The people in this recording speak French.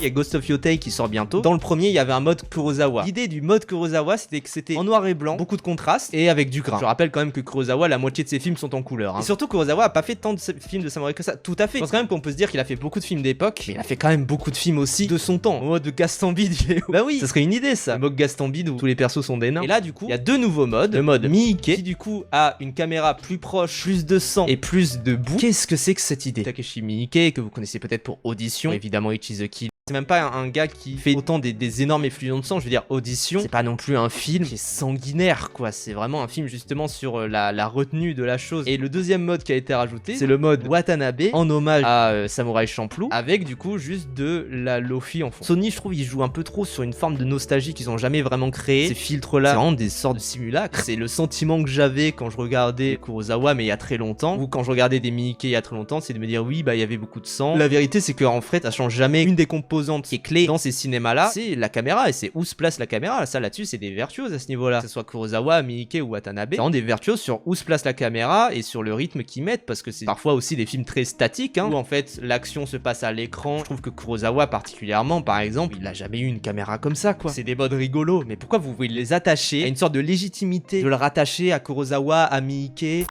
Il y a Ghost of Yotei qui sort bientôt. Dans le premier, il y avait un mode Kurosawa. L'idée du mode Kurosawa, c'était que c'était en noir et blanc, beaucoup de contraste et avec du grain. Je rappelle quand même que Kurosawa, la moitié de ses films sont en couleur. Et surtout, Kurosawa a pas fait tant de films de samouraï que ça. Tout à fait. Je pense quand même qu'on peut se dire qu'il a fait beaucoup de films d'époque, mais il a fait quand même beaucoup de films aussi de son temps. En mode Gastambide, bah oui, ça serait une idée ça. Le mode Gastambide où tous les persos sont des nains. Et là, du coup, il y a deux nouveaux modes. Le mode Miike qui du coup a une caméra plus proche, plus de sang et plus de boue. Qu'est-ce que c'est que cette idée? Takeshi Miike, que vous connaissez peut-être pour Audition, évidemment Ichizuki. C'est même pas un gars qui fait autant des énormes effusions de sang. Je veux dire, Audition, c'est pas non plus un film qui est sanguinaire, quoi. C'est vraiment un film justement sur la retenue de la chose. Et le deuxième mode qui a été rajouté, c'est le mode Watanabe, en hommage à Samurai Champloo, avec du coup juste de la Lofi en fond. Sony, je trouve, ils jouent un peu trop sur une forme de nostalgie qu'ils ont jamais vraiment créée. Ces filtres-là, c'est vraiment des sortes de simulacres. C'est le sentiment que j'avais quand je regardais Kurosawa, mais il y a très longtemps, ou quand je regardais des Miike il y a très longtemps, c'est de me dire, oui, bah il y avait beaucoup de sang. La vérité, c'est qu'en fait, ça change jamais. Une des composantes qui est clé dans ces cinémas-là, c'est la caméra, et c'est où se place la caméra. Ça, là-dessus, c'est des virtuoses à ce niveau-là. Que ce soit Kurosawa, Miike ou Watanabe, c'est vraiment des virtuoses sur où se place la caméra et sur le rythme qu'ils mettent, parce que c'est parfois aussi des films très statiques, hein, où en fait, l'action se passe à l'écran. Je trouve que Kurosawa, particulièrement, par exemple, il a jamais eu une caméra comme ça, quoi. C'est des modes rigolos, mais pourquoi vous voulez les attacher à une sorte de légitimité, de le rattacher à Kurosawa, à Miike?